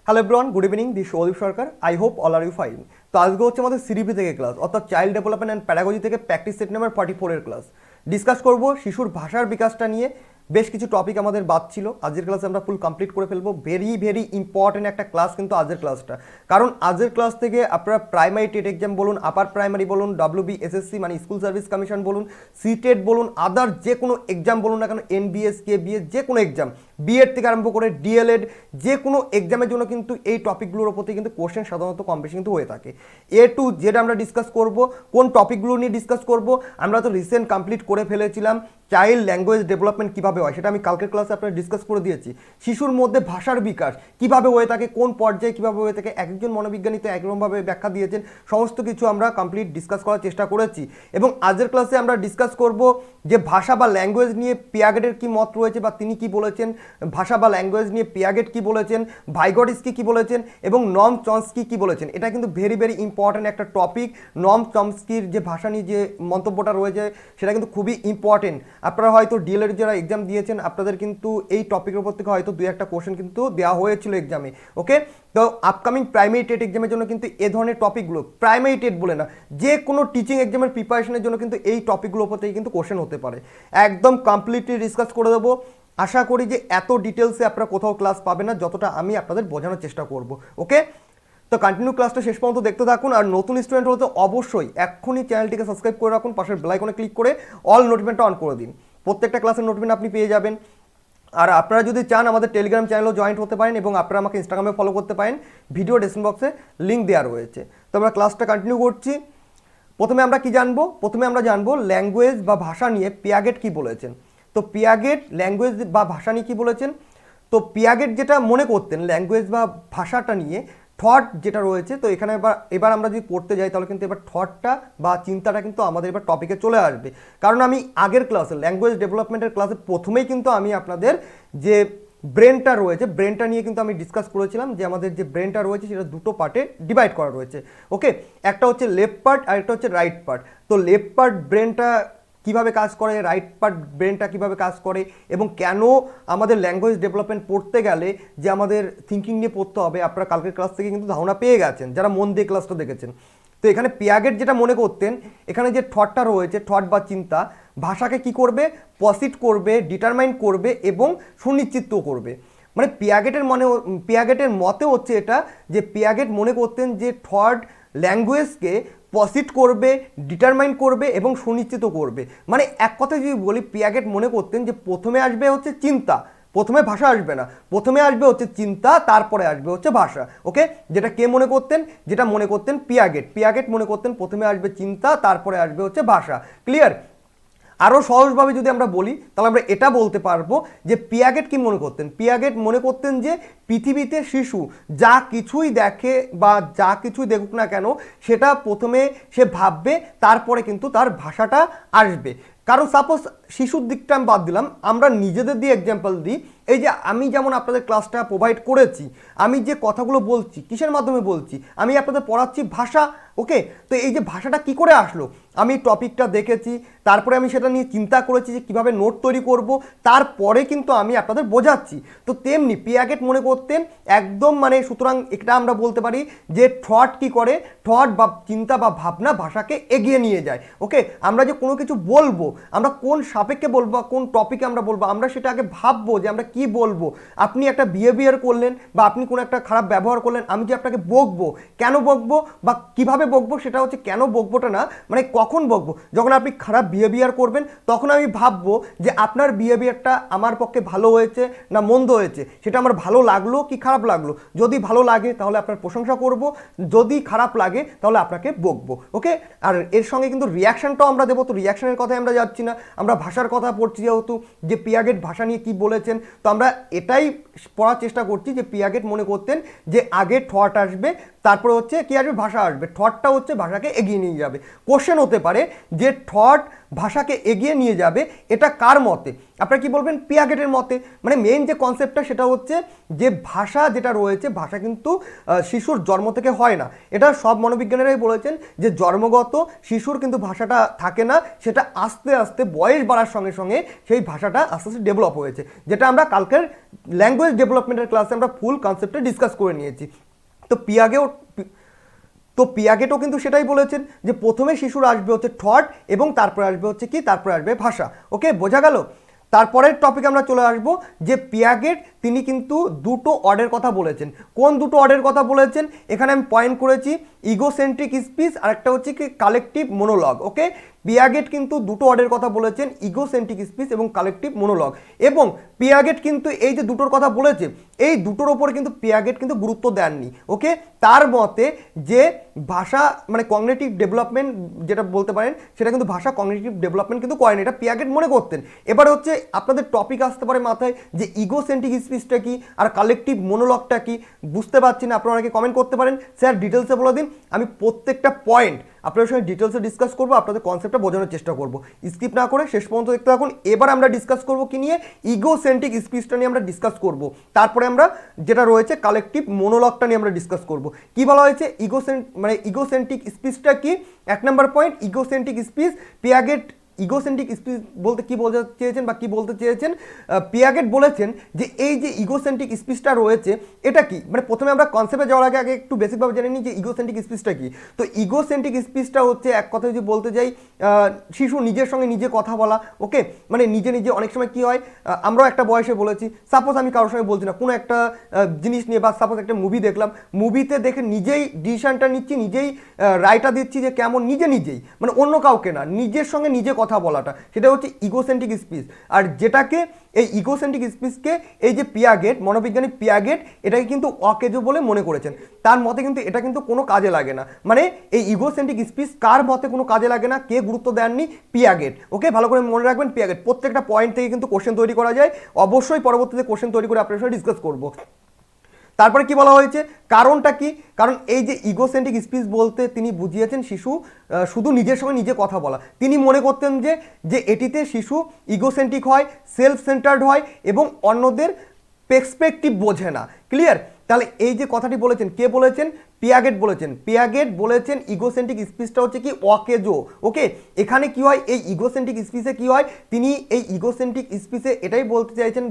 Hello everyone, good evening. This Soudip Sarkar. I hope all are you fine. তো আজকে হচ্ছে আমাদের সিডিপি থেকে ক্লাস, অর্থাৎ চাইল্ড ডেভেলপমেন্ট অ্যান্ড প্যাডাগজি থেকে প্র্যাকটিস সেট নাম্বার 44 এর ক্লাস ডিসকাস করব। শিশুর ভাষার বিকাশটা নিয়ে বেশ কিছু টপিক আমাদের বাদ ছিল, আজকের ক্লাসে আমরা ফুল কমপ্লিট করে ফেলবো। ভেরি ইম্পর্টেন্ট একটা ক্লাস কিন্তু আজকের ক্লাসটা, কারণ আজকের ক্লাস থেকে আপনারা প্রাইমারি টেট এক্সাম বলুন, আপার প্রাইমারি বলুন, WBSSC মানে স্কুল সার্ভিস কমিশন বলুন, সিটেট বলুন, আদার যে কোনো এক্সাম বলুন না কেন, NBS KBS যে কোনো এক্সাম, বিএড থেকে আরম্ভ করে DLED যে কোনো এক্সামের জন্য কিন্তু এই টপিকগুলোর ওপর থেকে কিন্তু কোশ্চেন সাধারণত কম বেশি কিন্তু হয়ে থাকে। A to Z আমরা ডিসকাস করব। কোন টপিকগুলো নিয়ে ডিসকাস করব? আমরা তো রিসেন্ট কমপ্লিট করে ফেলেছিলাম চাইল্ড ল্যাঙ্গুয়েজ ডেভেলপমেন্ট কীভাবে হয়, সেটা আমি কালকের ক্লাসে আপনারা ডিসকাস করে দিয়েছি। শিশুর মধ্যে ভাষার বিকাশ কীভাবে হয়ে থাকে, কোন পর্যায়ে কীভাবে হয়ে থাকে, একজন মনোবিজ্ঞানী তো একরকমভাবে ব্যাখ্যা দিয়েছেন। সমস্ত কিছু আমরা কমপ্লিট ডিসকাস করার চেষ্টা করেছি এবং আজকের ক্লাসে আমরা ডিসকাস করব যে ভাষা বা ল্যাঙ্গুয়েজ নিয়ে পিয়াগেটের কী মত রয়েছে বা তিনি কি বলেছেন, ভাষা বা ল্যাঙ্গুয়েজ নিয়ে পিয়াগেট কি বলেছেন, ভাইগটিস্কি কি বলেছেন এবং নম চমস্কি কি বলেছেন। এটা কিন্তু ভেরি ইম্পর্ট্যান্ট একটা টপিক। নম চমস্কির যে ভাষা নিয়ে যে মন্তব্যটা রয়েছে সেটা কিন্তু খুবই ইম্পর্টেন্ট। আপনারা হয়তো DLED যারা এক্সাম দিয়েছেন আপনাদের কিন্তু এই টপিকের উপর থেকে হয়তো দুই একটা কোশ্চেন কিন্তু দেওয়া হয়েছিল এক্সামে। ওকে, তো আপকামিং প্রাইমারি টেট এক্সামের জন্য কিন্তু এ ধরনের টপিকগুলো, প্রাইমারি টেট বলে না, যে কোনো টিচিং এক্সামের প্রিপারেশনের জন্য কিন্তু এই টপিকগুলোর উপর থেকে কিন্তু কোশ্চেন হতে পারে। একদম কমপ্লিটলি ডিসকাস করে দেবো। আশা করি যে এত ডিটেলসে আপনারা কোথাও ক্লাস পাবেন না যতটা আমি আপনাদের বোঝানোর চেষ্টা করব। ওকে, তো কন্টিনিউ ক্লাসটা শেষ পর্যন্ত দেখতে থাকুন। আর নতুন স্টুডেন্ট হলে তো অবশ্যই এক্ষুনি চ্যানেলটিকে সাবস্ক্রাইব করে রাখুন, পাশের বেল আইকনে ক্লিক করে অল নোটিফিকেশনটা অন করে দিন। প্রত্যেকটা ক্লাসের নোটিফিকেশন আপনি পেয়ে যাবেন। আর আপনারা যদি চান আমাদের টেলিগ্রাম চ্যানেলও জয়েন্ট হতে পারেন এবং আপনারা আমাকে ইনস্টাগ্রামে ফলো করতে পারেন, ভিডিও ডেসক্রিপশন বক্সে লিঙ্ক দেওয়া রয়েছে। তো আমরা ক্লাসটা কন্টিনিউ করছি। প্রথমে আমরা কি জানবো? প্রথমে আমরা জানবো ল্যাঙ্গুয়েজ বা ভাষা নিয়ে পিয়াগেট কি বলেছেন। তো পিয়াগেট ল্যাঙ্গুয়েজ বা ভাষা নিয়ে কী বলেছেন? তো পিয়াগেট যেটা মনে করতেন ল্যাঙ্গুয়েজ বা ভাষাটা নিয়ে থট যেটা রয়েছে, তো এখানে এবার আমরা যদি পড়তে যাই তাহলে কিন্তু এবার থটটা বা চিন্তাটা কিন্তু আমাদের এবার টপিকে চলে আসবে। কারণ আমি আগের ক্লাসে ল্যাঙ্গুয়েজ ডেভেলপমেন্টের ক্লাসে প্রথমেই কিন্তু আমি আপনাদের যে ব্রেনটা রয়েছে, ব্রেনটা নিয়ে কিন্তু আমি ডিসকাস করেছিলাম যে আমাদের যে ব্রেনটা রয়েছে সেটা দুটো পার্টে ডিভাইড করা রয়েছে। ওকে, একটা হচ্ছে লেফট পার্ট আর একটা হচ্ছে রাইট পার্ট। তো লেফট পার্ট ব্রেনটা কিভাবে কাজ করে, রাইট পার্ট ব্রেনটা কিভাবে কাজ করে এবং কেন আমাদের ল্যাঙ্গুয়েজ ডেভেলপমেন্ট পড়তে গেলে যে আমাদের থিঙ্কিং নিয়ে পড়তে হবে, আপনারা কালকের ক্লাস থেকে কিন্তু ধারণা পেয়ে গেছেন যারা মন দিয়ে ক্লাসটা দেখেছেন। তো এখানে পিয়াগেট যেটা মনে করতেন, এখানে যে থটটা রয়েছে, থট বা চিন্তা ভাষাকে কি করবে, পসিট করবে, ডিটারমাইন করবে এবং সুনিশ্চিত করবে। মানে পিয়াগেটের মতে হচ্ছে এটা যে পিয়াগেট মনে করতেন যে থট ল্যাঙ্গুয়েজকে পসিট করবে, ডিটারমাইন করবে এবং সুনিশ্চিত করবে। মানে এক কথায় যদি বলি, পিয়াগেট মনে করতেন যে প্রথমে আসবে হচ্ছে চিন্তা, প্রথমে ভাষা আসবে না, প্রথমে আসবে হচ্ছে চিন্তা, তারপরে আসবে হচ্ছে ভাষা। ওকে, যেটা কে মনে করতেন? যেটা মনে করতেন পিয়াগেট মনে করতেন প্রথমে আসবে চিন্তা, তারপরে আসবে হচ্ছে ভাষা। ক্লিয়ার? আরও সহজভাবে যদি আমরা বলি তাহলে আমরা এটা বলতে পারবো যে পিয়াগেট কি মনে করতেন? পিয়াগেট মনে করতেন যে পৃথিবীতে শিশু যা কিছুই দেখে বা যা কিছুই দেখুক না কেন সেটা প্রথমে সে ভাববে, তারপরে কিন্তু তার ভাষাটা আসবে। কারণ সাপোজ শিশুর দিকটা আমি বাদ দিলাম, আমরা নিজেদের দিয়ে এক্সাম্পল দিই। এই যে আমি যেমন আপনাদের ক্লাসটা প্রোভাইড করেছি, আমি যে কথাগুলো বলছি কিসের মাধ্যমে বলছি? আমি আপনাদের পড়াচ্ছি ভাষা। ওকে, তো এই যে ভাষাটা কি করে আসলো, আমি টপিকটা দেখেছি, তারপরে আমি সেটা নিয়ে চিন্তা করেছি যে কীভাবে নোট তৈরি করব, তারপরে কিন্তু আমি আপনাদের বোঝাচ্ছি। তো তেমনি পিয়াগেট মনে করতেন একদম, মানে সুতরাং এটা আমরা বলতে পারি যে থট কি করে, থট বা চিন্তা বা ভাবনা ভাষাকে এগিয়ে নিয়ে যায়। ওকে, আমরা যে কোনো কিছু বলবো, আমরা কোন সাপেক্ষে বলবো বা কোন টপিকে আমরা বলবো, আমরা সেটা আগে ভাববো যে আমরা কি বলবো। আপনি একটা বিহেভিয়ার করলেন বা আপনি কোনো একটা খারাপ ব্যবহার করলেন, আমি যে আপনাকে বকবো, কেন বকবো বা কিভাবে বকবো, সেটা হচ্ছে কেন বকবোটা না, মানে কখন বকবো। যখন আপনি খারাপ বিহেভিয়ার করবেন তখন আমি ভাববো যে আপনার বিহেভিয়ারটা আমার পক্ষে ভালো হয়েছে না মন্দ হয়েছে, সেটা আমার ভালো লাগলো কি খারাপ লাগলো। যদি ভালো লাগে তাহলে আপনার প্রশংসা করব, যদি খারাপ লাগে তাহলে আপনাকে বকবো। ওকে, আর এর সঙ্গে কিন্তু রিয়াকশানটাও আমরা দেবো। তো রিয়াকশানের কথায় আমরা যাচ্ছি না, আমরা ভাষার কথা পড়ছি যেহেতু, যে পিয়াগেট ভাষা নিয়ে কি বলেছেন। তো আমরা এটাই পড়ার চেষ্টা করছি যে পিয়াগেট মনে করতেন যে আগে থট আসবে, তারপরে হচ্ছে কি আসবে, ভাষা আসবে। থটটা হচ্ছে ভাষাকে এগিয়ে নিয়ে যাবে। কোশ্চেন হতে পারে যে থট ভাষাকে এগিয়ে নিয়ে যাবে, এটা কার মতে? আপনারা কি বলবেন? পিয়াগেটের মতে। মানে মেইন যে কনসেপ্টটা সেটা হচ্ছে যে ভাষা যেটা রয়েছে, ভাষা কিন্তু শিশুর জন্ম থেকে হয় না। এটা সব মনোবিজ্ঞানীরাই বলেছেন যে জন্মগত শিশুর কিন্তু ভাষাটা থাকে না, সেটা আস্তে আস্তে বয়স বাড়ার সঙ্গে সঙ্গে সেই ভাষাটা আস্তে আস্তে ডেভেলপ হয়েছে, যেটা আমরা কালকের ল্যাঙ্গুয়েজ ল্যাঙ্গুয়েজ ডেভেলপমেন্টের ক্লাসে আমরা ফুল কনসেপ্টে ডিসকাস করে নিয়েছি। তো পিয়াগেটও কিন্তু সেটাই বলেছেন যে প্রথমে শিশুর আসবে হচ্ছে থট এবং তারপরে আসবে হচ্ছে কি, তারপরে আসবে ভাষা। ওকে, বোঝা গেল? তারপরের টপিক আমরা চলে আসব যে পিয়াগেট তিনি কিন্তু দুটো অর্ডের কথা বলেছেন। কোন দুটো অর্ডের কথা বলেছেন এখানে আমি পয়েন্ট করেছি, ইগোসেন্ট্রিক স্পিচ আর একটা হচ্ছে কি কালেকটিভ মোনোলগ। ওকে, পিয়াগেট কিন্তু দুটো অর্ডের কথা বলেছেন, ইগোসেন্ট্রিক স্পিচ এবং কালেকটিভ মোনোলগ। এবং পিয়াগেট কিন্তু এই যে দুটোর কথা বলেছে এই দুটোর ওপর কিন্তু পিয়াগেট কিন্তু গুরুত্ব দেননি। ওকে, তার মতে যে ভাষা মানে কগনিটিভ ডেভেলপমেন্ট যেটা বলতে পারেন সেটা কিন্তু ভাষা কগনিটিভ ডেভেলপমেন্ট কিন্তু করেন, এটা পিয়াগেট মনে করতেন। এবার হচ্ছে আপনাদের টপিক আসতে পারে মাথায় যে ইগোসেন্ট্রিক স্পিচটা কি আর কালেকটিভ মোনোলগটা কি, বুঝতে পারছি না, আপনারা অনেকে কমেন্ট করতে পারেন স্যার ডিটেলসে বলে দিন। আমি প্রত্যেকটা পয়েন্ট আপনাদের সঙ্গে ডিটেলসে ডিসকাস করবো, আপনাদের কনসেপ্টটা বোঝানোর চেষ্টা করবো, স্কিপ না করে শেষ পর্যন্ত দেখতে থাকুন। এবার আমরা ডিসকাস করবো কি নিয়ে, ইগোসেন্ট্রিক স্পিচটা নিয়ে আমরা ডিসকাস করবো, তারপরে আমরা যেটা রয়েছে কালেকটিভ মোনোলগটা নিয়ে আমরা ডিসকাস করবো। কি বলা হয়েছে ইগোসেন্ট্রিক স্পিচটা কি? 1 নম্বর point, egocentric speech Piaget egocentric speech বলতে কি বলতে চেয়েছেন বা কি বলতে চেয়েছেন, পিয়াগেট বলেছেন যে এই যে ইগোসেন্ট্রিক স্পিচটা রয়েছে এটা কি, মানে প্রথমে আমরা কনসেপ্টে যাওয়ার আগে একটু বেসিকভাবে জেনে নিই যে ইগোসেন্ট্রিক স্পিচটা কি। তো ইগোসেন্ট্রিক স্পিচটা হচ্ছে এক কথায় যদি বলতে যাই শিশু নিজের সঙ্গে নিজে কথা বলা। ওকে, মানে নিজে নিজে অনেক সময় কি হয়, আমরাও একটা বয়সে বলেছি, সাপোজ আমি কারোর সঙ্গে বলছি না কোনো একটা জিনিস নিয়ে, বা সাপোজ একটা মুভি দেখলাম, মুভিতে দেখে নিজেই ডিসিশনটা নিচ্ছি, নিজেই রায়টা দিচ্ছি যে কেমন, নিজেই মানে অন্য কাউকে না, নিজের সঙ্গে নিজে কথা বলাটা, সেটা হচ্ছে ইগোসেন্ট্রিক স্পিচ। আর যেটাকে এই ইগোসেন্ট্রিক স্পিচকে এই যে পিয়াগেট, মনোবিজ্ঞানী পিয়াগেট এটাকে কিন্তু অকেজো বলে মনে করেছেন। তার মতে কিন্তু এটা কিন্তু কোনো কাজে লাগে না, মানে এই ইগোসেন্ট্রিক স্পিচ কার মতে কোনো কাজে লাগে না, কে গুরুত্ব দেননি? পিয়াগেট। ওকে, ভালো করে মনে রাখবেন পিয়াগেট। প্রত্যেকটা পয়েন্ট থেকে কিন্তু কোশ্চেন তৈরি করা যায়, অবশ্যই পরবর্তীতে কোশ্চেন তৈরি করে আপনার সঙ্গে ডিসকাস করবো। তারপরে কি বলা হয়েছে, কারণটা কি? কারণ এই যে ইগোসেন্ট্রিক স্পিচ বলতে তিনি বুঝিয়েছেন শিশু শুধু নিজের সঙ্গে নিজে কথা বলা। তিনি মনে করতেন যে এটিতে শিশু ইগোসেন্ট্রিক হয়, সেলফ সেন্টার্ড হয় এবং অন্যদের পার্সপেক্টিভ বোঝে না। ক্লিয়ার? তাহলে এই যে কথাটি বলেছেন, কে বলেছেন? পিয়াগেট বলেছেন। পিয়াগেট বলেছেন ইগোসেন্ট্রিক স্পিচটা হচ্ছে কি অকেজো। ওকে, এখানে কি হয়, এই ইগোসেন্ট্রিক স্পিচে কি হয়, তিনি এই ইগোসেন্ট্রিক স্পিচে এটাই বলতে চাইছেন,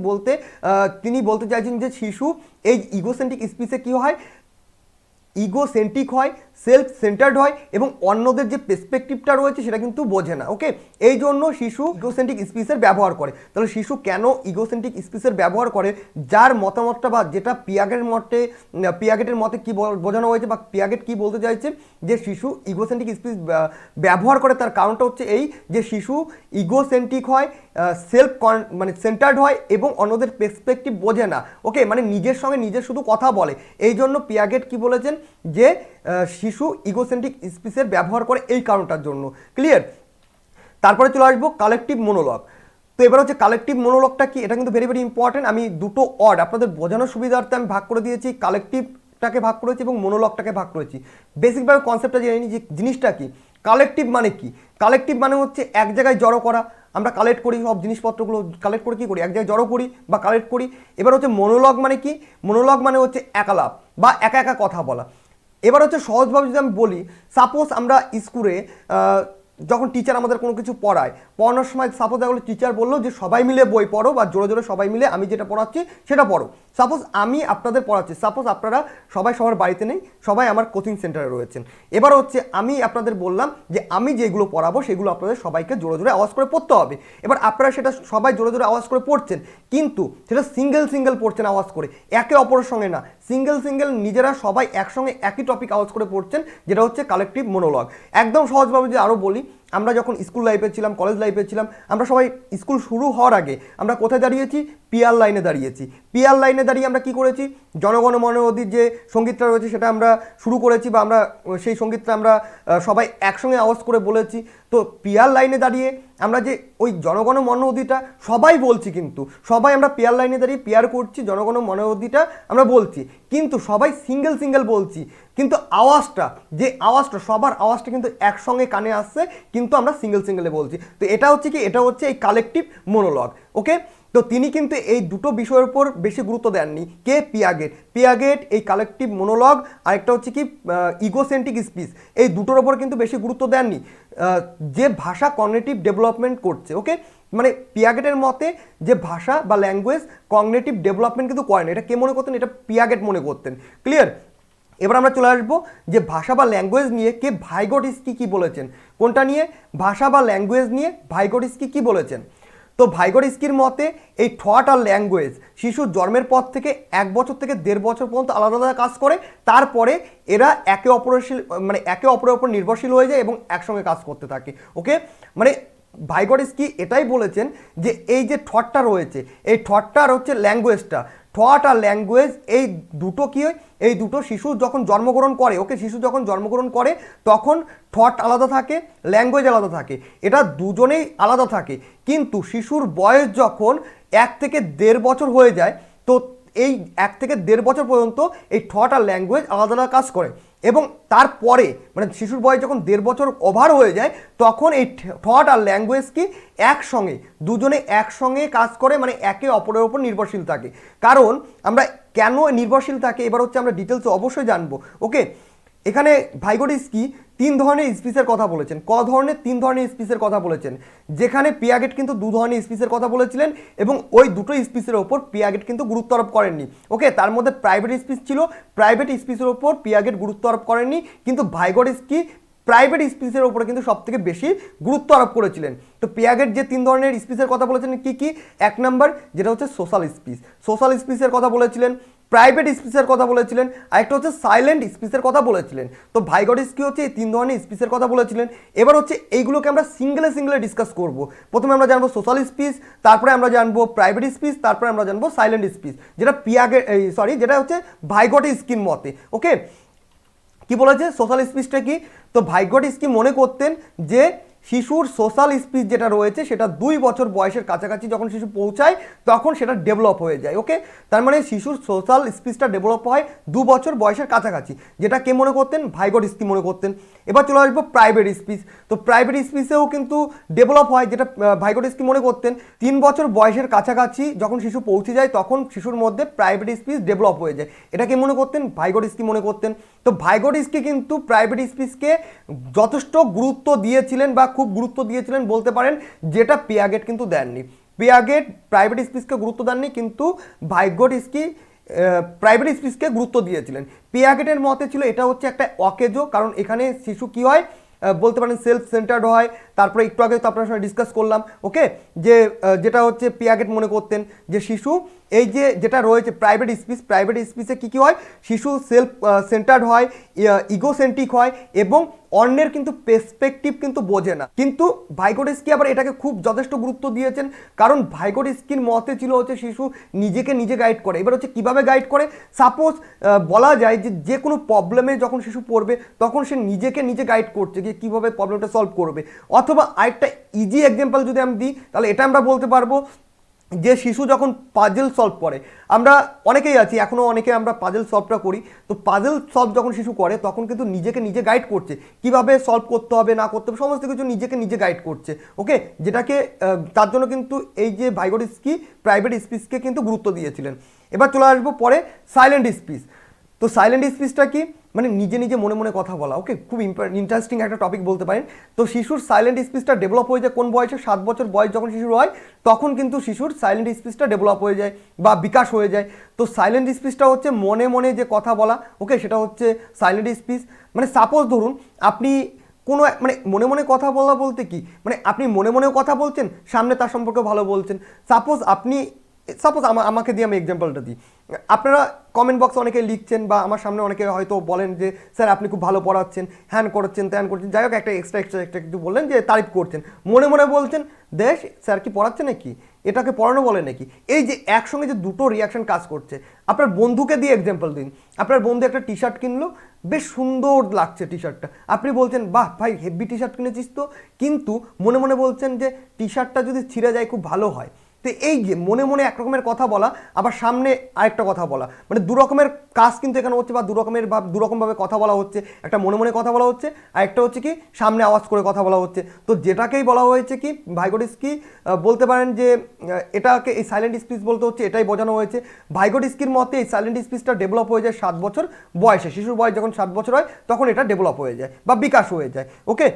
তিনি বলতে চাইছেন যে শিশু এই ইগোসেন্ট্রিক স্পিচে কি হয়, ইগোসেন্ট্রিক হয়, সেলফ সেন্টার্ড হয় এবং অন্যদের যে পার্সপেক্টিভটা রয়েছে সেটা কিন্তু বোঝে না। ওকে, এই জন্য শিশু ইগোসেন্ট্রিক স্পিচের ব্যবহার করে। তাহলে শিশু কেন ইগোসেন্ট্রিক স্পিচের ব্যবহার করে, যার মতামতটা বা যেটা পিয়াগেটের মতে কি বোঝানো হয়েছে বা পিয়াগেট কি বলতে চাইছে যে শিশু ইগোসেন্ট্রিক স্পিচ ব্যবহার করে, তার কারণটা হচ্ছে এই যে শিশু ইগোসেন্ট্রিক হয়, মানে সেন্টার্ড হয় এবং অন্যদের পার্সপেক্টিভ বোঝে না। ওকে, মানে নিজের সঙ্গে নিজের শুধু কথা বলে। এই জন্য পিয়াগেট কি বলেছেন যে শিশু ইগোসেন্ট্রিক স্পিচের ব্যবহার করে এই কারণটার জন্য। ক্লিয়ার? তারপরে চলে আসবো কালেকটিভ মোনোলগ। তো এবার হচ্ছে কালেকটিভ মোনোলগটা কি, এটা কিন্তু ভেরি ভেরি ইম্পর্টেন্ট। আমি দুটো ওয়ার্ড আপনাদের বোঝানোর সুবিধার্থে আমি ভাগ করে দিয়েছি, কালেকটিভটাকে ভাগ করেছি এবং মোনোলগটাকে ভাগ করেছি। বেসিকভাবে কনসেপ্টটা জেনে নিই যে জিনিসটা কি। কালেকটিভ মানে কি? কালেকটিভ মানে হচ্ছে এক জায়গায় জড়ো করা। আমরা কালেক্ট করি সব জিনিসপত্রগুলো, কালেক্ট করে কী করি, এক জায়গায় জড়ো করি বা কালেক্ট করি। এবার হচ্ছে মোনোলগ মানে কি? মোনোলগ মানে হচ্ছে একালাপ বা একা একা কথা বলা। এবার হচ্ছে সহজভাবে যদি আমি বলি, সাপোজ আমরা স্কুলে যখন টিচার আমাদের কোনো কিছু পড়ানোর সময় সাপোজ এগুলো টিচার বললো যে সবাই মিলে বই পড়ো বা জোরে জোরে সবাই মিলে আমি যেটা পড়াচ্ছি সেটা পড়ো। সাপোজ আমি আপনাদের পড়াচ্ছি, সাপোজ আপনারা সবাই সবার বাড়িতে নেই, সবাই আমার কোচিং সেন্টারে রয়েছেন। এবার হচ্ছে আমি আপনাদের বললাম যে আমি যেগুলো পড়াবো সেগুলো আপনাদের সবাইকে জোরে জোরে আওয়াজ করে পড়তে হবে। এবার আপনারা সেটা সবাই জোরে জোরে আওয়াজ করে পড়ছেন, কিন্তু সেটা সিঙ্গেল পড়ছেন আওয়াজ করে, একে অপরের সঙ্গে না, সিঙ্গেল নিজেরা সবাই একসঙ্গে একই টপিক আওয়াজ করে পড়ছেন, যেটা হচ্ছে কালেকটিভ মোনোলগ। একদম সহজভাবে যদি আরও বলি, আমরা যখন স্কুল লাইফে ছিলাম, কলেজ লাইফে ছিলাম, আমরা সবাই স্কুল শুরু হওয়ার আগে আমরা কোথায় দাঁড়িয়েছি? পিয়ার লাইনে দাঁড়িয়েছি। পিয়ার লাইনে দাঁড়িয়ে আমরা কি করেছি? জনগণ মন অধি যে সঙ্গীতটা রয়েছে সেটা আমরা শুরু করেছি, বা আমরা সেই সঙ্গীতটা আমরা সবাই একসঙ্গে আওয়াজ করে বলেছি। তো পিয়ার লাইনে দাঁড়িয়ে আমরা যে ওই জনগণ মন অধিটা সবাই বলছি, কিন্তু সবাই আমরা পিয়ার লাইনে দাঁড়িয়ে পিয়ার করছি, জনগণ মন অধিটা আমরা বলছি, কিন্তু সবাই সিঙ্গেল বলছি, কিন্তু আওয়াজটা সবার আওয়াজটা কিন্তু একসঙ্গে কানে আসছে, কিন্তু আমরা সিঙ্গেলে বলছি। তো এটা হচ্ছে কি, এটা হচ্ছে এই কালেকটিভ মোনোলগ। ওকে, তো তিনি কিন্তু এই দুটো বিষয়ের উপর বেশি গুরুত্ব দেননি। কে? পিয়াগেট এই কালেকটিভ মোনোলগ আর একটা হচ্ছে কি ইগোসেন্ট্রিক স্পিচ, এই দুটোর ওপর কিন্তু বেশি গুরুত্ব দেননি। যে ভাষা কগনিটিভ ডেভেলপমেন্ট করছে, ওকে, মানে পিয়াগেটের মতে যে ভাষা বা ল্যাঙ্গুয়েজ কগনিটিভ ডেভেলপমেন্ট কিন্তু করে না, এটা কে মনে করতেন? এটা পিয়াগেট মনে করতেন। ক্লিয়ার? এবার আমরা চলে আসবো যে ভাষা বা ল্যাঙ্গুয়েজ নিয়ে কে ভাইগোটস্কি কি বলেছেন। কোনটা নিয়ে? ভাষা বা ল্যাঙ্গুয়েজ নিয়ে ভাইগোটস্কি কি বলেছেন। তো ভাইগোটস্কির মতে এই থট আর ল্যাঙ্গুয়েজ শিশুর জন্মের পর থেকে 1 বছর থেকে 1.5 বছর পর্যন্ত আলাদা আলাদা কাজ করে, তারপরে এরা একে অপরের উপর নির্ভরশীল হয়ে যায় এবং একসঙ্গে কাজ করতে থাকে। ওকে, মানে ভাইগোটস্কি এটাই বলেছেন যে এই যে থটটা রয়েছে, এই থটটা আর হচ্ছে ল্যাঙ্গুয়েজটা, থট আর ল্যাঙ্গুয়েজ এই দুটো কি হয়, এই দুটো শিশু যখন জন্মগ্রহণ করে, ওকে, শিশু যখন জন্মগ্রহণ করে তখন থট আলাদা থাকে, ল্যাঙ্গুয়েজ আলাদা থাকে, এটা দুজনেই আলাদা থাকে। কিন্তু শিশুর বয়স যখন 1 থেকে 1.5 বছর হয়ে যায়, তো এই 1 থেকে 1.5 বছর পর্যন্ত এই থট আর ল্যাঙ্গুয়েজ আলাদা আলাদা কাজ করে, এবং তারপরে মানে শিশুর বয়স যখন 1.5 বছর ওভার হয়ে যায় তখন এই থট আর ল্যাঙ্গুয়েজ কি একসঙ্গে, দুজনে একসঙ্গে কাজ করে, মানে একে অপরের ওপর নির্ভরশীল থাকে। কারণ আমরা কেন নির্ভরশীল থাকে এবার হচ্ছে আমরা ডিটেলসে অবশ্যই জানবো। ওকে, এখানে ভাইগোটস্কি 3 ধরনের স্পিচের কথা বলেছেন। ধরনের? 3 ধরনের স্পিচের কথা বলেছেন, যেখানে পিয়াগেট কিন্তু 2 ধরনের স্পিচের কথা বলেছিলেন এবং ওই দুটো স্পিচের ওপর পিয়াগেট কিন্তু গুরুত্ব আরোপ করেননি। ওকে, তার মধ্যে প্রাইভেট স্পিচ ছিল, প্রাইভেট স্পিচের ওপর পিয়াগেট গুরুত্ব আরোপ করেননি, কিন্তু ভাইগোটস্কি প্রাইভেট স্পিচের ওপরে কিন্তু সবথেকে বেশি গুরুত্ব আরোপ করেছিলেন। তো পিয়াগেট যে 3 ধরনের স্পিচের কথা বলেছেন কি কি? 1 নাম্বার যেটা হচ্ছে সোশ্যাল স্পিচ, সোশ্যাল স্পিচের কথা বলেছিলেন, প্রাইভেট স্পিচের কথা বলেছিলেন, আরেকটা হচ্ছে সাইলেন্ট স্পিচের কথা বলেছিলেন। তো ভাইগোটস্কি হচ্ছে এই 3 ধরনের স্পিচের কথা বলেছিলেন। এবার হচ্ছে এইগুলোকে আমরা সিঙ্গেলে ডিসকাস করব। প্রথমে আমরা জানবো সোশ্যাল স্পিচ, তারপরে আমরা জানবো প্রাইভেট স্পিচ, তারপরে আমরা জানবো সাইলেন্ট স্পিচ, যেটা যেটা হচ্ছে ভাইগোটস্কির মতে। ওকে, কি বলেছে সোশ্যাল স্পিচটা কি? তো ভাইগোটস্কি মনে করতেন যে শিশুর সোশ্যাল স্পিচ যেটা রয়েছে সেটা 2 বছর বয়সের কাছাকাছি যখন শিশু পৌঁছায় তখন সেটা ডেভেলপ হয়ে যায়। ওকে, তার মানে শিশুর সোশ্যাল স্পিচটা ডেভেলপ হয় 2 বছর বয়সের কাছাকাছি, যেটা কে মনে করতেন? ভাইগোটস্কি মনে করতেন। এবার চলে আসবো প্রাইভেট স্পিচ। তো প্রাইভেট স্পিচেও কিন্তু ডেভেলপ হয়, যেটা ভাইগোটস্কি মনে করতেন 3 বছর বয়সের কাছাকাছি যখন শিশু পৌঁছে যায় তখন শিশুর মধ্যে প্রাইভেট স্পিচ ডেভেলপ হয়ে যায়, এটা কে মনে করতেন? ভাইগোটস্কি মনে করতেন। তো ভাইগোটস্কি কিন্তু প্রাইভেট স্পিচকে যথেষ্ট গুরুত্ব দিয়েছিলেন বা খুব গুরুত্ব দিয়েছিলেন বলতে পারেন, যেটা পিয়াগেট কিন্তু দেননি। পিয়াগেট প্রাইভেট স্পিচকে গুরুত্ব দেননি, কিন্তু ভাইগোটস্কি প্রাইভেট স্পিচকে গুরুত্ব দিয়েছিলেন। পিয়াগেটের মতে ছিল এটা হচ্ছে একটা অকেজো, কারণ এখানে শিশু কি হয় বলতে পারেন সেলফ সেন্টার্ড হয়। তারপরে একটু আগে তো আপনার সঙ্গে ডিসকাস করলাম, ওকে, যে যেটা হচ্ছে পিয়াগেট মনে করতেন যে শিশু এই যে যেটা রয়েছে প্রাইভেট স্পিচে কী হয়, শিশু সেলফ সেন্টার্ড হয়, ইগোসেন্ট্রিক হয় এবং অন্যের কিন্তু পের্সপেক্টিভ কিন্তু বোঝে না। কিন্তু ভাইগোটস্কি আবার এটাকে খুব যথেষ্ট গুরুত্ব দিয়েছেন, কারণ ভাইগোটস্কির মতে ছিল হচ্ছে শিশু নিজেকে নিজে গাইড করে। এবার হচ্ছে কীভাবে গাইড করে? সাপোজ বলা যায় যে কোনো প্রবলেমে যখন শিশু পড়বে তখন সে নিজেকে নিজে গাইড করছে যে কীভাবে প্রবলেমটা সলভ করবে। অথবা আরেকটা ইজি এক্সাম্পল যদি আমি দিই তাহলে এটা আমরা বলতে পারবো যে শিশু যখন পাজেল সলভ করে, আমরা অনেকেই আছি এখনও অনেকে আমরা পাজেল সলভটা করি, তো পাজেল সলভ যখন শিশু করে তখন কিন্তু নিজেকে নিজে গাইড করছে কিভাবে সলভ করতে হবে না করতে হবে, সমস্ত কিছু নিজেকে নিজে গাইড করছে। ওকে, যেটাকে তার জন্য কিন্তু এই যে ভাইগোটস্কি প্রাইভেট স্পিচকে কিন্তু গুরুত্ব দিয়েছিলেন। এবার চলে আসবো পরে সাইলেন্ট স্পিচ। তো সাইলেন্ট স্পিচটা কি? মানে নিজে নিজে মনে মনে কথা বলা। ওকে, খুব ইন্টারেস্টিং একটা টপিক বলতে পারেন। তো শিশুর সাইলেন্ট স্পিচটা ডেভেলপ হয়ে যায় কোন বয়সে? 7 বছর বয়স যখন শিশুর হয় তখন কিন্তু শিশুর সাইলেন্ট স্পিচটা ডেভেলপ হয়ে যায় বা বিকাশ হয়ে যায়। তো সাইলেন্ট স্পিচটা হচ্ছে মনে মনে যে কথা বলা, ওকে, সেটা হচ্ছে সাইলেন্ট স্পিচ। মানে সাপোজ ধরুন আপনি কোনো মানে মনে মনে কথা বলা বলতে কি, মানে আপনি মনে মনেও কথা বলছেন, সামনে তার সম্পর্কে ভালো বলছেন। সাপোজ আমাকে দিয়ে আমি এক্সাম্পলটা দিই, আপনারা কমেন্ট বক্সে অনেকে লিখছেন বা আমার সামনে অনেকে হয়তো বলেন যে স্যার আপনি খুব ভালো পড়াচ্ছেন, হ্যান করছেন ত্যান করছেন, যাই হোক একটা এক্সট্রা কিছু বললেন যে তারিফ করছেন, মনে মনে বলছেন দেশ স্যার কি পড়াচ্ছে নাকি, এটাকে পড়ানো বলে নাকি। এই যে একসঙ্গে যে দুটো রিয়াকশন কাজ করছে। আপনার বন্ধুকে দিয়ে এক্সাম্পল দিন, আপনার বন্ধু একটা টি শার্ট কিনলো, বেশ সুন্দর লাগছে টি শার্টটা, আপনি বলছেন বাহ ভাই হেভি টি শার্ট কিনেছিস তো, কিন্তু মনে মনে বলছেন যে টি শার্টটা যদি ছিঁড়ে যায় খুব ভালো হয়। তো এই যে মনে মনে এক রকমের কথা বলা, আবার সামনে আরেকটা কথা বলা, মানে দু রকমের কাজ কিন্তু এখানে হচ্ছে বা দু রকমভাবে কথা বলা হচ্ছে। একটা মনে মনে কথা বলা হচ্ছে, আর একটা হচ্ছে কি সামনে আওয়াজ করে কথা বলা হচ্ছে। তো যেটাকেই বলা হয়েছে কি ভাইগোটস্কি বলতে পারেন যে এটাকে এই সাইলেন্ট স্পিচ বলতে হচ্ছে এটাই বোঝানো হয়েছে। ভাইগোটস্কির মতে এই সাইলেন্ট স্পিচটা ডেভেলপ হয়ে যায় 7 বছর বয়সে, শিশুর বয়স যখন 7 বছর হয় তখন এটা ডেভেলপ হয়ে যায় বা বিকাশ হয়ে যায়। ওকে,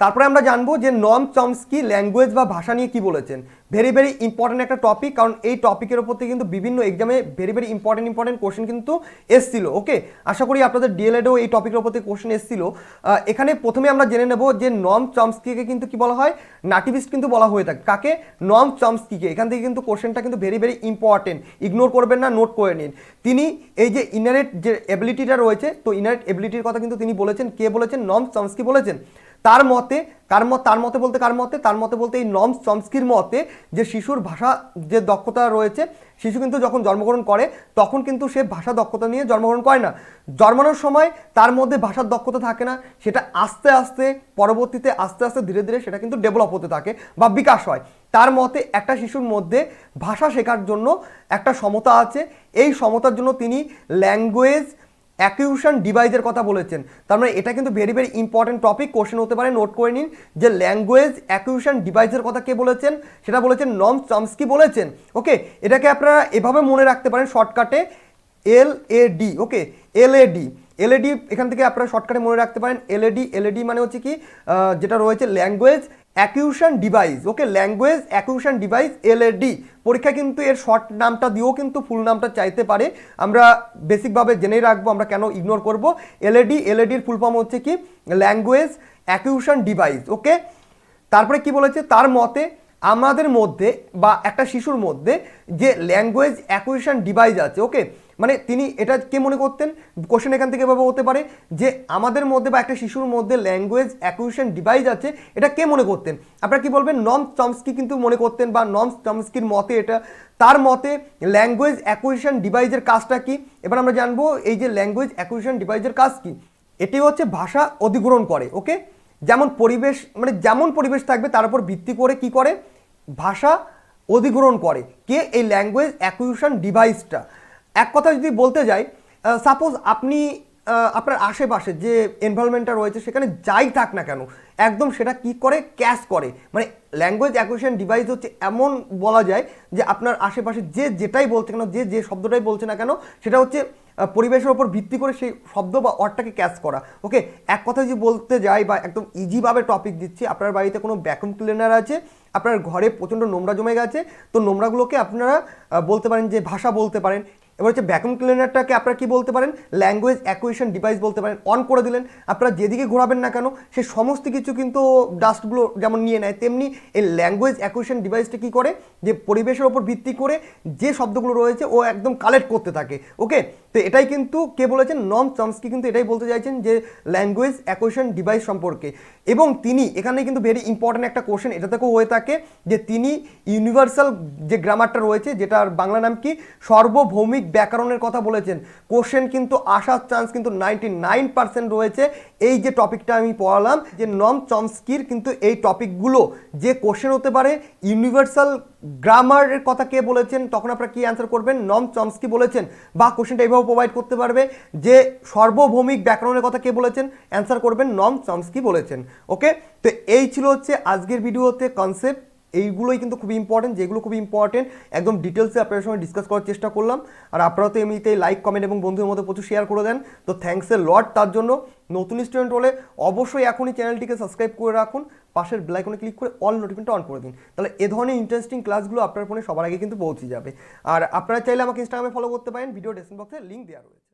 তারপরে আমরা জানবো যে নম চমস্কি ল্যাঙ্গুয়েজ বা ভাষা নিয়ে কি বলেছেন। ভেরি ভেরি ইম্পর্টেন্ট একটা টপিক, কারণ এই টপিকের ওপর থেকে কিন্তু বিভিন্ন এক্সামে ভেরি ভেরি ইম্পর্টেন্ট কোশ্চেন কিন্তু এসছিল। ওকে, আশা করি আপনাদের ডিএলএডেও এই টপিকের ওপর থেকে কোশ্চেন এসছিল। এখানে প্রথমে আমরা জেনে নেব যে নম চমস্কিকে কিন্তু কি বলা হয়, নাটিভিস্ট কিন্তু বলা হয়ে থাকে। কাকে? নম চমস্কিকে। এখান থেকে কিন্তু কোশ্চেনটা কিন্তু ভেরি ভেরি ইম্পর্টেন্ট, ইগনোর করবেন না, নোট করে নিন। তিনি এই যে ইনারেট যে এবিলিটিটা রয়েছে, তো ইনারেট এবিলিটির কথা কিন্তু তিনি বলেছেন। কে বলেছেন? নম চমস্কি বলেছেন। তার মতে তার মতে বলতে এই নম চমস্কির মতে যে শিশুর ভাষা যে দক্ষতা রয়েছে, শিশু কিন্তু যখন জন্মগ্রহণ করে তখন কিন্তু সে ভাষা দক্ষতা নিয়ে জন্মগ্রহণ করে না। জন্মানোর সময় তার মধ্যে ভাষার দক্ষতা থাকে না, সেটা আস্তে আস্তে পরবর্তীতে আস্তে ধীরে ধীরে সেটা কিন্তু ডেভেলপ হতে থাকে বা বিকাশ হয়। তার মতে একটা শিশুর মধ্যে ভাষা শেখার জন্য একটা সমতা আছে। এই সমতার জন্য তিনি ল্যাঙ্গুয়েজ অ্যাকুইজিশন ডিভাইসের কথা বলেছেন। তার মানে এটা কিন্তু very very important topic, question হতে পারে, নোট করে নিন যে ল্যাঙ্গুয়েজ অ্যাকুইজিশন ডিভাইসের কথা কে বলেছেন, সেটা বলেছেন নম চমস্কি বলেছেন। ওকে, এটাকে আপনারা এভাবে মনে রাখতে পারেন শর্টকাটে LAD। ওকে, এলএডি এখান থেকে আপনারা শর্টকাটে মনে রাখতে পারেন এলএডি মানে হচ্ছে কি যেটা রয়েছে ল্যাঙ্গুয়েজ অ্যাকুইজিশন ডিভাইস। ওকে, ল্যাঙ্গুয়েজ অ্যাকুইজিশন ডিভাইস LAD। পরীক্ষা কিন্তু এর শর্ট নামটা দিয়েও কিন্তু ফুল নামটা চাইতে পারে, আমরা বেসিকভাবে জেনেই রাখবো, আমরা কেন ইগনোর করব। এলএডির ফুল ফর্ম হচ্ছে কি ল্যাঙ্গুয়েজ অ্যাকুইজিশন ডিভাইস। ওকে, তারপরে কি বলেছে? তার মতে আমাদের মধ্যে বা একটা শিশুর মধ্যে যে ল্যাঙ্গুয়েজ অ্যাকুইজিশন ডিভাইস আছে, ওকে, মানে তিনি এটা কে মনে করতেন? কোশ্চেন এখান থেকে এভাবে হতে পারে যে আমাদের মধ্যে বা একটা শিশুর মধ্যে ল্যাঙ্গুয়েজ অ্যাকুইজিশন ডিভাইস আছে, এটা কে মনে করতেন? আপনারা কি বলবেন? নম চমস্কি কিন্তু মনে করতেন, বা নম চমস্কির মতে এটা। তার মতে ল্যাঙ্গুয়েজ অ্যাকুইজিশন ডিভাইসের কাজটা কি? এবার আমরা জানবো এই যে ল্যাঙ্গুয়েজ অ্যাকুইজিশন ডিভাইসের কাজ কি। এটি হচ্ছে ভাষা অধিগ্রহণ করে। ওকে, যেমন পরিবেশ থাকবে তার উপর ভিত্তি করে কি করে? ভাষা অধিগ্রহণ করে। কে? এই ল্যাঙ্গুয়েজ অ্যাকুইজিশন ডিভাইসটা। এক কথা যদি বলতে যাই, সাপোজ আপনি আপনার আশেপাশে যে এনভায়রনমেন্টটা রয়েছে সেখানে যাই থাক না কেন, একদম সেটা কি করে? ক্যাচ করে। মানে ল্যাঙ্গুয়েজ অ্যাকুইজিশন ডিভাইস হচ্ছে এমন বলা যায় যে আপনার আশেপাশে যে যেটাই বলছে কেন, যে শব্দটাই বলছে না কেন, সেটা হচ্ছে পরিবেশের ওপর ভিত্তি করে সেই শব্দ বা ওয়ার্ডটাকে ক্যাচ করা। ওকে, এক কথা যদি বলতে যাই বা একদম ইজিভাবে টপিক দিচ্ছি, আপনার বাড়িতে কোনো ভ্যাকুয়াম ক্লিনার আছে, আপনার ঘরে প্রচণ্ড নোংরা জমে গেছে, তো নোংরাগুলোকে আপনারা বলতে পারেন যে ভাষা বলতে পারেন। এবার হচ্ছে ভ্যাকুয়াম ক্লিনারটাকে আপনারা কি বলতে পারেন? ল্যাঙ্গুয়েজ অ্যাকুইজিশন ডিভাইস বলতে পারেন। অন করে দিলেন, আপনারা যেদিকে ঘোরাবেন না কেন সে সমস্ত কিছু কিন্তু ডাস্টগুলো যেমন নিয়ে নেয়, তেমনি এই ল্যাঙ্গুয়েজ অ্যাকুইজিশন ডিভাইসটা কী করে? যে পরিবেশের ওপর ভিত্তি করে যে শব্দগুলো রয়েছে ও একদম কালেক্ট করতে থাকে। ওকে, তো এটাই কিন্তু কে বলেছেন? নম চমস্কি কিন্তু এটাই বলতে চাইছেন যে ল্যাঙ্গুয়েজ অ্যাকুইজিশন ডিভাইস সম্পর্কে। এবং তিনি এখানে কিন্তু ভেরি ইম্পর্ট্যান্ট একটা কোশ্চেন এটা থেকেও হয়ে থাকে যে তিনি ইউনিভার্সাল যে গ্রামারটা রয়েছে, যেটার বাংলা নাম কি? সার্বভৌমিক ব্যাকরণের কথা বলেছেন। কোশ্চেন কিন্তু আসার চান্স কিন্তু 99% রয়েছে। এই যে টপিকটা আমি পড়ালাম, যে নম চমস্কির কিন্তু এই টপিকগুলো যে কোশ্চেন হতে পারে, ইউনিভার্সাল গ্রামারের কথা কে বলেছেন, তখন আপনারা কি অ্যান্সার করবেন? নম চমস্কি বলেছেন। বা কোশ্চেনটা এইভাবে প্রোভাইড করতে পারবে যে সার্বভৌমিক ব্যাকরণের কথা কে বলেছেন, অ্যান্সার করবেন নম চমস্কি বলেছেন। ওকে, তো এই ছিল হচ্ছে আজকের ভিডিওতে কনসেপ্ট। এইগুলোই কিন্তু খুবই ইম্পর্টেন্ট, যেগুলো খুবই ইম্পর্টেন্ট একদম ডিটেলসে আপনাদের সঙ্গে ডিসকাস করার চেষ্টা করলাম। আর আপনারা তো এমনিতেই লাইক, কমেন্ট এবং বন্ধুদের মধ্যে প্রচুর শেয়ার করে দেন, তো থ্যাঙ্কস এ লট তার জন্য। নতুন স্টুডেন্ট হলে অবশ্যই এখনই চ্যানেলটিকে সাবস্ক্রাইব করে রাখুন, পাশের বেল আইকনে ক্লিক করে অল নোটিফিকেশনটা অন করে দিন, তাহলে এ ধরনের ইন্টারেস্টিং ক্লাসগুলো আপনার ফোনে সবার আগে কিন্তু পৌঁছে যাবে। আর আপনারা চাইলে আমাকে ইনস্টাগ্রামে ফলো করতে পারেন, ভিডিও ডেসক্রিপশন বক্সে লিঙ্ক দেওয়া রয়েছে।